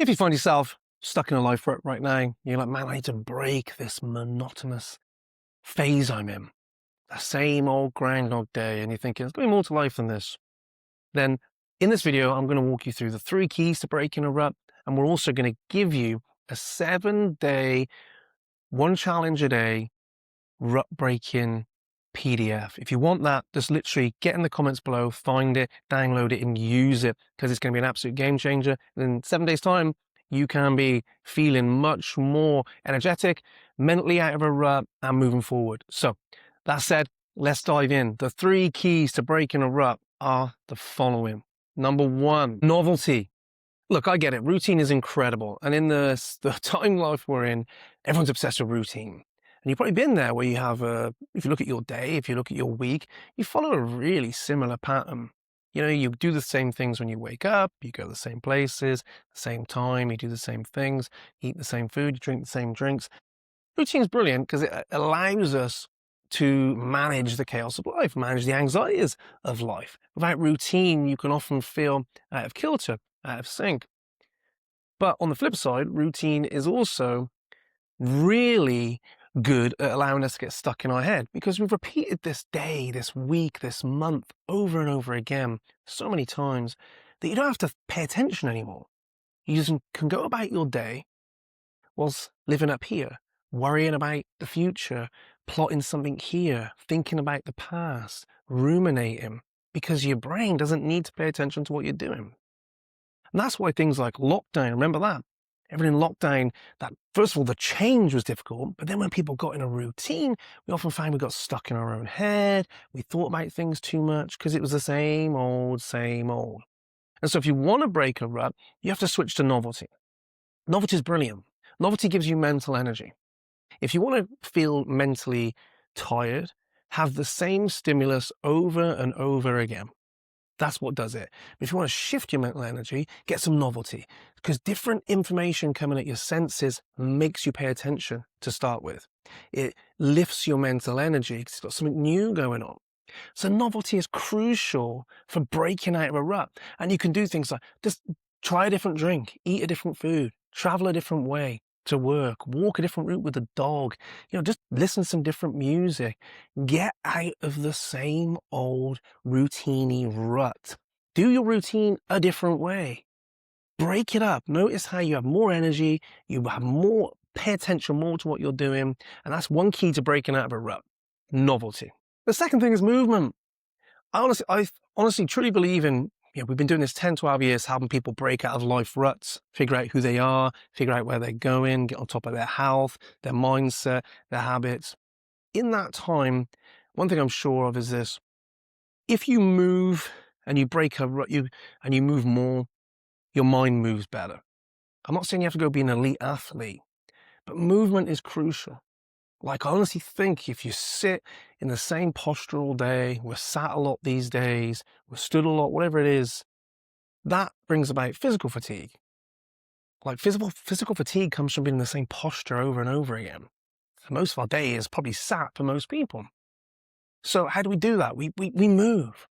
If you find yourself stuck in a life rut right now, you're like, man, I need to break this monotonous phase I'm in. The same old Groundhog Day. And you're thinking, there's going to be more to life than this. Then in this video, I'm going to walk you through the 3 keys to breaking a rut. And we're also going to give you a 7-day, 1 challenge a day, rut breaking PDF. If you want that, just literally get in the comments below, find it, download it and use it, because it's going to be an absolute game changer. And in 7 days time, you can be feeling much more energetic, mentally out of a rut and moving forward. So that said, let's dive in. The 3 keys to breaking a rut are the following. Number 1, novelty. Look, I get it. Routine is incredible. And in the time life we're in, everyone's obsessed with routine. And you've probably been there where you have if you look at your day, if you look at your week, you follow a really similar pattern. You know, you do the same things when you wake up, you go to the same places, the same time, you do the same things, eat the same food, you drink the same drinks. Routine is brilliant because it allows us to manage the chaos of life, manage the anxieties of life. Without routine, you can often feel out of kilter, out of sync. But on the flip side, routine is also really good at allowing us to get stuck in our head, because we've repeated this day, this week, this month over and over again so many times that you don't have to pay attention anymore. You just can go about your day whilst living up here, worrying about the future, plotting something here, thinking about the past, ruminating, because your brain doesn't need to pay attention to what you're doing. And that's why things like lockdown, remember that? Everything in lockdown, that first of all, the change was difficult, but then when people got in a routine, we often find we got stuck in our own head. We thought about things too much because it was the same old, same old. And so if you want to break a rut, you have to switch to novelty. Novelty is brilliant. Novelty gives you mental energy. If you want to feel mentally tired, have the same stimulus over and over again. That's what does it. But if you want to shift your mental energy, get some novelty, because different information coming at your senses makes you pay attention to start with. It lifts your mental energy because it's got something new going on. So novelty is crucial for breaking out of a rut. And you can do things like just try a different drink, eat a different food, travel a different way to work, walk a different route with a dog, just listen to some different music. Get out of the same old routine-y rut. Do your routine a different way. Break it up. Notice how you have more energy, you have more, pay attention more to what you're doing. And that's one key to breaking out of a rut. Novelty. The second thing is movement. I honestly truly believe in, we've been doing this 10, 12 years, helping people break out of life ruts, figure out who they are, figure out where they're going, get on top of their health, their mindset, their habits. In that time, one thing I'm sure of is this: if you move and you break a rut, and you move more, your mind moves better. I'm not saying you have to go be an elite athlete, but movement is crucial. Like, I honestly think if you sit in the same posture all day, we're sat a lot these days, we're stood a lot, whatever it is, that brings about physical fatigue. Like, physical fatigue comes from being in the same posture over and over again. And most of our day is probably sat for most people. So how do we do that? We move.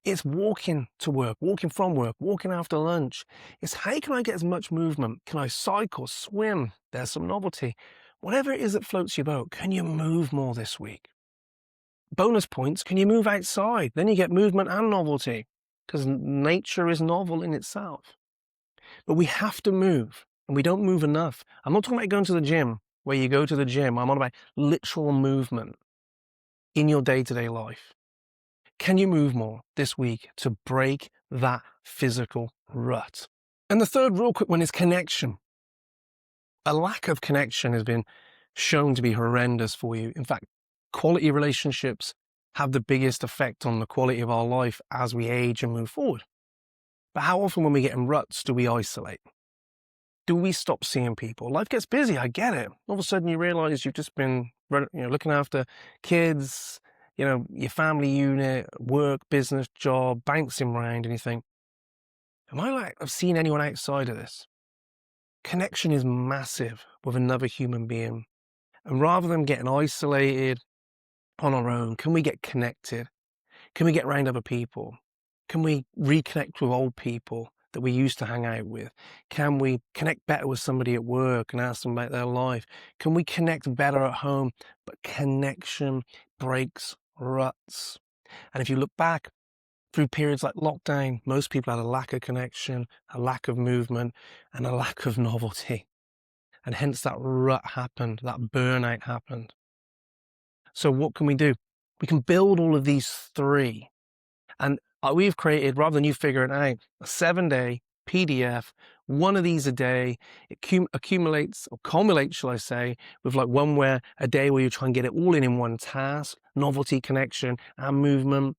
It's walking to work, walking from work, walking after lunch. It's how can I get as much movement? Can I cycle, swim? There's some novelty. Whatever it is that floats your boat, can you move more this week? Bonus points, can you move outside? Then you get movement and novelty, because nature is novel in itself. But we have to move, and we don't move enough. I'm not talking about going to the gym, where you go to the gym. I'm on about literal movement in your day-to-day life. Can you move more this week to break that physical rut? And the third real quick one is connection. A lack of connection has been shown to be horrendous for you. In fact, quality relationships have the biggest effect on the quality of our life as we age and move forward. But how often when we get in ruts do we isolate? Do we stop seeing people? Life gets busy, I get it. All of a sudden you realize you've just been looking after kids, your family unit, work, business, job, bouncing around, and you think, am I like I've seen anyone outside of this? Connection is massive with another human being. And rather than getting isolated on our own, can we get connected? Can we get around other people? Can we reconnect with old people, that we used to hang out with? Can we connect better with somebody at work and ask them about their life? Can we connect better at home? But connection breaks ruts. And if you look back through periods like lockdown, most people had a lack of connection, a lack of movement, and a lack of novelty. And hence that rut happened, that burnout happened. So what can we do? We can build all of these three. And we've created, rather than you figure it out, a 7-day PDF, one of these a day. It accumulates, or culminates, shall I say, with like a day where you try and get it all in one task, novelty, connection, and movement.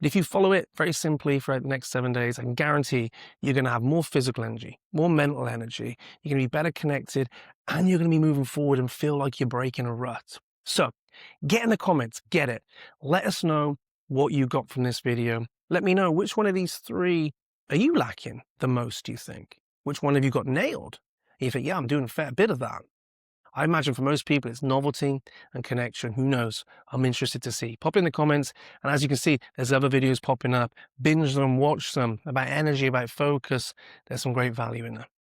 But if you follow it very simply for the next 7 days, I can guarantee you're going to have more physical energy, more mental energy. You're going to be better connected, and you're going to be moving forward and feel like you're breaking a rut. So get in the comments, get it. Let us know what you got from this video. Let me know which one of these three are you lacking the most, do you think? Which one have you got nailed? And you think, yeah, I'm doing a fair bit of that. I imagine for most people, it's novelty and connection. Who knows? I'm interested to see. Pop in the comments. And as you can see, there's other videos popping up. Binge them, watch them about energy, about focus. There's some great value in there.